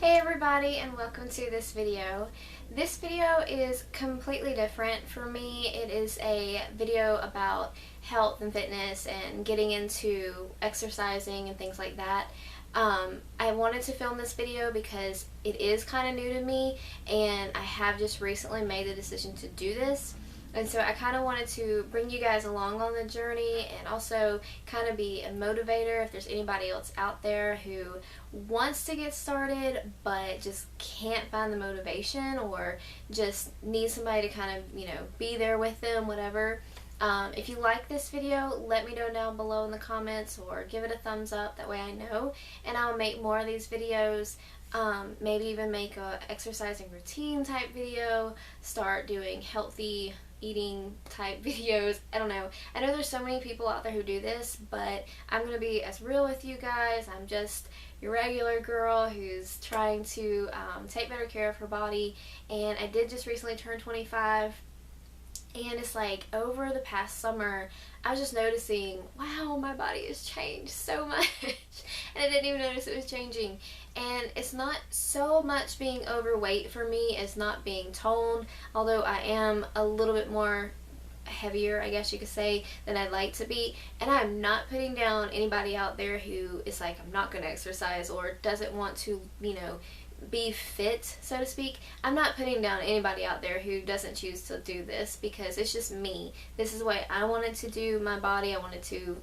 Hey everybody, and welcome to this video. This video is completely different for me. It is a video about health and fitness and getting into exercising and things like that. I wanted to film this video because it is kind of new to me and I have just recently made the decision to do this. And so I kind of wanted to bring you guys along on the journey and also kind of be a motivator if there's anybody else out there who wants to get started but just can't find the motivation or just needs somebody to kind of, be there with them, whatever. If you like this video, let me know down below in the comments or give it a thumbs up, that way I know, and I'll make more of these videos. Maybe even make a exercising routine type video, start doing healthy eating type videos. I don't know. I know there's so many people out there who do this, but I'm going to be as real with you guys. I'm just your regular girl who's trying to take better care of her body, and I did just recently turn 25. And it's like over the past summer, I was just noticing, wow, my body has changed so much. And I didn't even notice it was changing. And it's not so much being overweight for me as not being toned, although I am a little bit more heavier, I guess you could say, than I'd like to be. And I'm not putting down anybody out there who is like, I'm not going to exercise or doesn't want to, be fit, so to speak. I'm not putting down anybody out there who doesn't choose to do this, because it's just me. This is what I wanted to do, my body. I wanted to,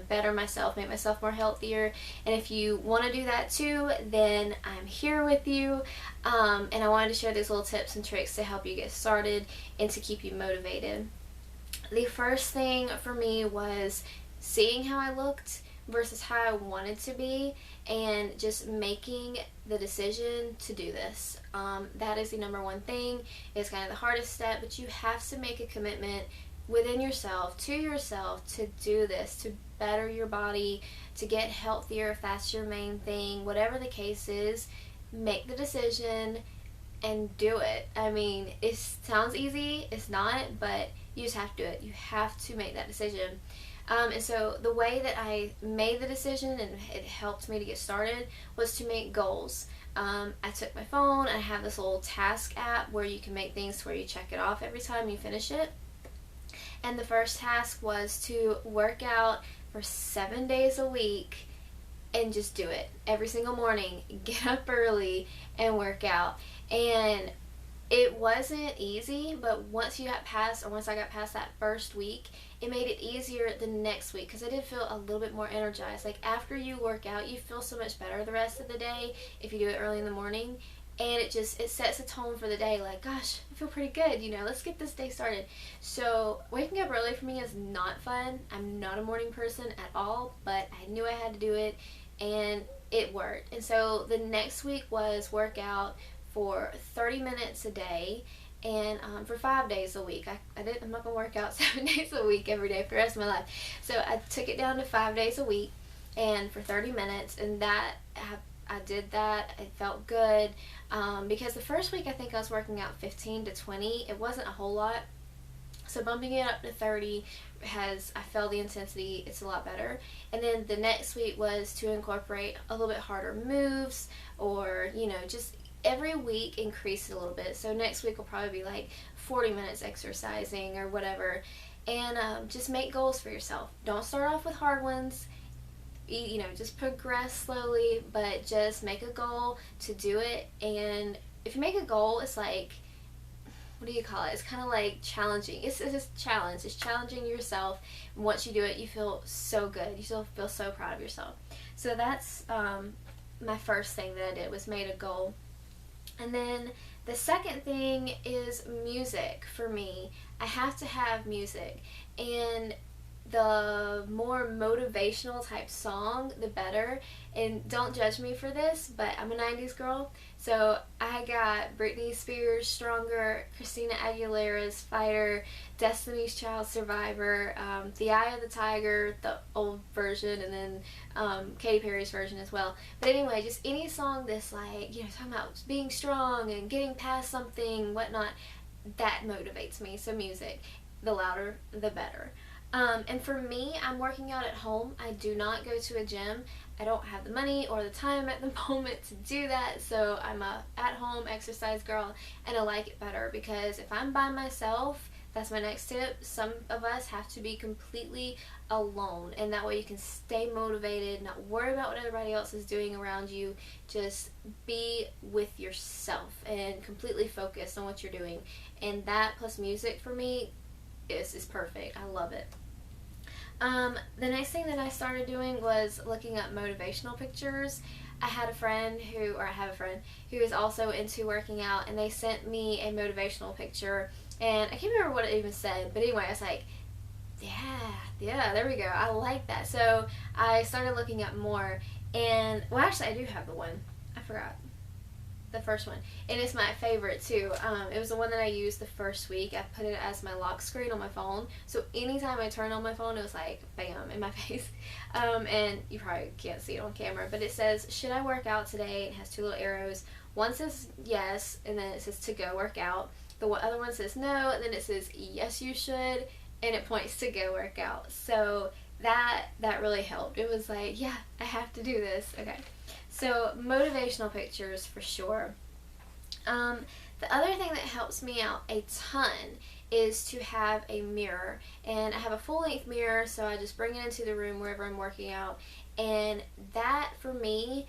better myself, make myself more healthier. And if you want to do that too, then I'm here with you. And I wanted to share these little tips and tricks to help you get started and to keep you motivated. The first thing for me was seeing how I looked versus how I wanted to be, and just making the decision to do this. That is the number one thing. It's kind of the hardest step, but you have to make a commitment within yourself, to do this, to better your body, to get healthier if that's your main thing. Whatever the case is, make the decision and do it. I mean, it sounds easy, it's not, but you just have to do it. You have to make that decision. And so the way that I made the decision and it helped me to get started was to make goals. I took my phone, I have this little task app where you can make things where you check it off every time you finish it. And the first task was to work out for 7 days a week and just do it every single morning. Get up early and work out. And it wasn't easy, but once I got past that first week, it made it easier the next week, because I did feel a little bit more energized. Like, after you work out, you feel so much better the rest of the day if you do it early in the morning. And it sets a tone for the day, like, gosh, I feel pretty good, let's get this day started. So waking up early for me is not fun. I'm not a morning person at all, but I knew I had to do it, and it worked. And so the next week was workout for 30 minutes a day, and for 5 days a week. I'm not going to work out 7 days a week every day for the rest of my life. So I took it down to 5 days a week and for 30 minutes, and that I did that. It felt good, because the first week I think I was working out 15 to 20. It wasn't a whole lot. So bumping it up to 30 I felt the intensity, it's a lot better. And then the next week was to incorporate a little bit harder moves, or, just every week increase it a little bit. So next week will probably be like 40 minutes exercising or whatever. And just make goals for yourself. Don't start off with hard ones. Just progress slowly, but just make a goal to do it. And if you make a goal, it's like, what do you call it? It's kind of like challenging. It's a challenge. It's challenging yourself. And once you do it, you feel so good. You still feel so proud of yourself. So that's my first thing that I did, was made a goal. And then the second thing is music for me. I have to have music. And the more motivational type song, the better. And don't judge me for this, but I'm a 90s girl. So I got Britney Spears' Stronger, Christina Aguilera's Fighter, Destiny's Child Survivor, The Eye of the Tiger, the old version, and then Katy Perry's version as well. But anyway, just any song that's like, talking about being strong and getting past something, whatnot, that motivates me. So music, the louder, the better. And for me, I'm working out at home. I do not go to a gym. I don't have the money or the time at the moment to do that, so I'm a at-home exercise girl, and I like it better because if I'm by myself, that's my next tip. Some of us have to be completely alone, and that way you can stay motivated, not worry about what everybody else is doing around you. Just be with yourself and completely focus on what you're doing. And that plus music for me is perfect. I love it. The next thing that I started doing was looking up motivational pictures. I have a friend who is also into working out, and they sent me a motivational picture, and I can't remember what it even said, but anyway, I was like, yeah, there we go. I like that. So I started looking up more, and, well, actually, I do have the one. I forgot. The first one, and it's my favorite too. It was the one that I used the first week. I put it as my lock screen on my phone, so anytime I turned on my phone, it was like bam in my face. And you probably can't see it on camera, but it says, should I work out today? It has two little arrows. One says yes, and then it says to go work out. The other one says no, and then it says yes you should, and it points to go work out. So that really helped. It was like, yeah, I have to do this. Okay. So motivational pictures for sure. The other thing that helps me out a ton is to have a mirror, and I have a full-length mirror, so I just bring it into the room wherever I'm working out, and that for me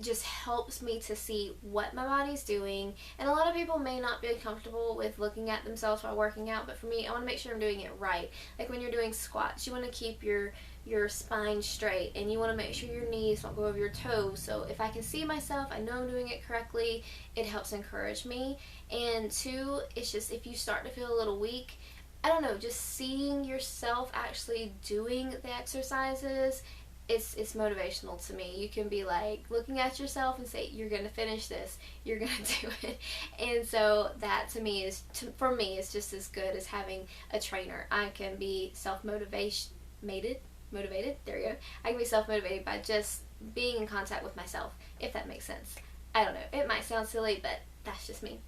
just helps me to see what my body's doing. And a lot of people may not be comfortable with looking at themselves while working out, but for me, I want to make sure I'm doing it right. Like when you're doing squats, you want to keep your spine straight, and you want to make sure your knees don't go over your toes. So if I can see myself, I know I'm doing it correctly, it helps encourage me. And two, it's just if you start to feel a little weak, I don't know, just seeing yourself actually doing the exercises, it's motivational to me. You can be like looking at yourself and say, you're gonna finish this, you're gonna do it. And so that to me is, for me, is just as good as having a trainer. I can be motivated, there you go. I can be self-motivated by just being in contact with myself, if that makes sense. I don't know, it might sound silly, but that's just me.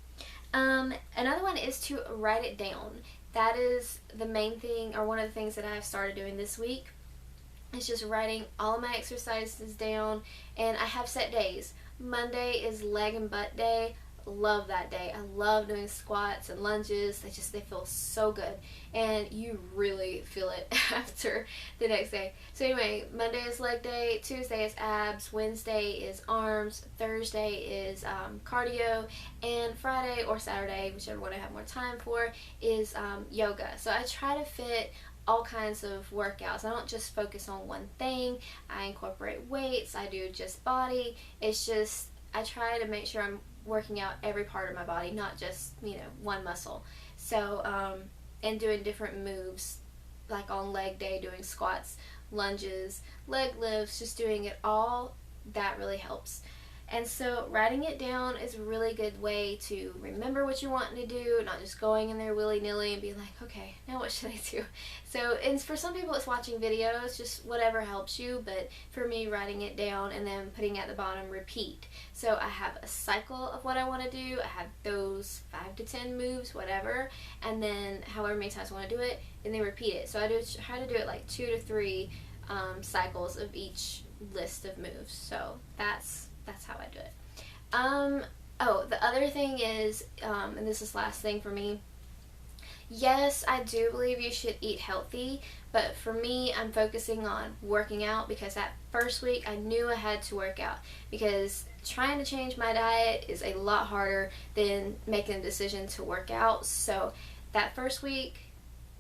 Another one is to write it down. That is the main thing, or one of the things that I've started doing this week. It's just writing all of my exercises down, and I have set days. Monday is leg and butt day. Love that day. I love doing squats and lunges. They feel so good, and you really feel it after the next day. So anyway, Monday is leg day, Tuesday is abs, Wednesday is arms, Thursday is cardio, and Friday or Saturday, whichever one I have more time for, is yoga. So I try to fit all kinds of workouts. I don't just focus on one thing. I incorporate weights. I do just body. It's just, I try to make sure I'm working out every part of my body, not just, one muscle. So, and doing different moves, like on leg day, doing squats, lunges, leg lifts, just doing it all, that really helps. And so writing it down is a really good way to remember what you're wanting to do, not just going in there willy-nilly and being like, okay, now what should I do? So, and for some people it's watching videos, just whatever helps you, but for me, writing it down and then putting at the bottom, repeat. So I have a cycle of what I want to do, I have those 5 to 10 moves, whatever, and then however many times I want to do it, and then repeat it. So I try to do it like 2 to 3 cycles of each list of moves. So that's how I do it. Oh, the other thing is, and this is the last thing for me, yes, I do believe you should eat healthy, but for me, I'm focusing on working out, because that first week I knew I had to work out, because trying to change my diet is a lot harder than making a decision to work out. So that first week,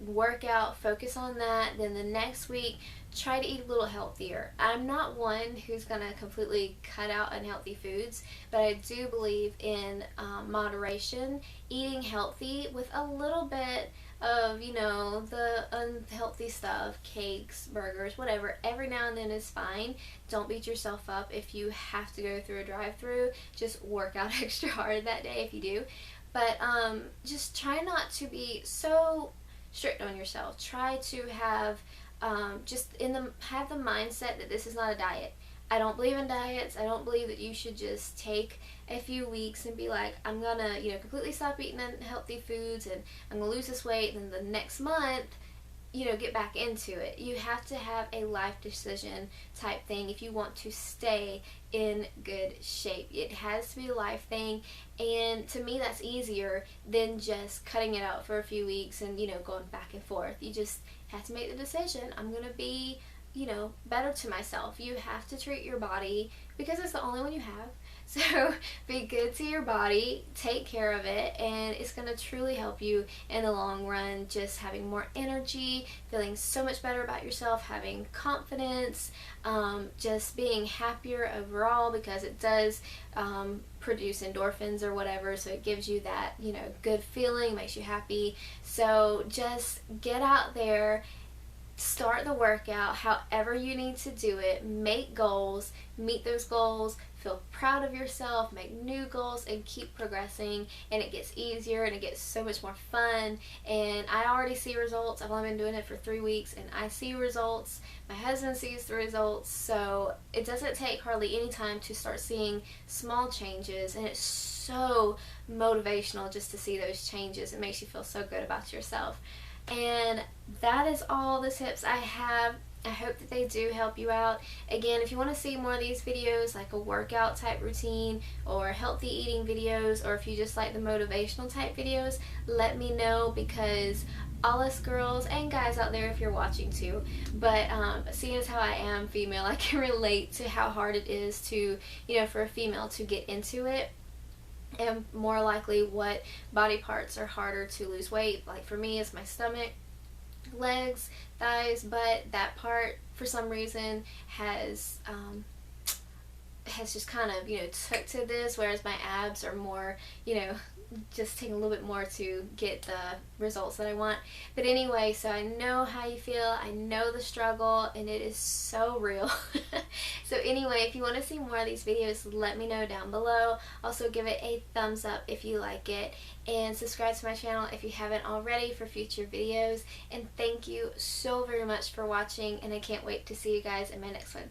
work out, focus on that. Then the next week, try to eat a little healthier. I'm not one who's going to completely cut out unhealthy foods, but I do believe in moderation, eating healthy with a little bit of, the unhealthy stuff, cakes, burgers, whatever. Every now and then is fine. Don't beat yourself up if you have to go through a drive-thru. Just work out extra hard that day if you do. But just try not to be so strict on yourself. Try to have have the mindset that this is not a diet. I don't believe in diets. I don't believe that you should just take a few weeks and be like, I'm gonna completely stop eating unhealthy foods and I'm gonna lose this weight, and then the next month get back into it. You have to have a life decision type thing if you want to stay in good shape. It has to be a life thing, and to me that's easier than just cutting it out for a few weeks and going back and forth. You just have to make the decision. I'm gonna be better to myself. You have to treat your body because it's the only one you have. So be good to your body, take care of it, and it's going to truly help you in the long run, just having more energy, feeling so much better about yourself, having confidence, just being happier overall, because it does produce endorphins or whatever, so it gives you that good feeling, makes you happy. So just get out there, start the workout however you need to do it, make goals, meet those goals, feel proud of yourself, make new goals, and keep progressing. And it gets easier and it gets so much more fun. And I already see results. I've only been doing it for 3 weeks and I see results. My husband sees the results. So it doesn't take hardly any time to start seeing small changes, and it's so motivational just to see those changes. It makes you feel so good about yourself. And that is all the tips I have. I hope that they do help you out. Again, if you want to see more of these videos, like a workout type routine or healthy eating videos, or if you just like the motivational type videos, let me know, because all us girls and guys out there, if you're watching too, but seeing as how I am female, I can relate to how hard it is to, for a female to get into it. And more likely what body parts are harder to lose weight. Like for me, it's my stomach, legs, thighs, butt. That part for some reason has just kind of took to this, whereas my abs are more just taking a little bit more to get the results that I want. But anyway, so I know how you feel, I know the struggle, and it is so real. So anyway, if you want to see more of these videos, let me know down below. Also give it a thumbs up if you like it, and subscribe to my channel if you haven't already for future videos. And thank you so very much for watching, and I can't wait to see you guys in my next one.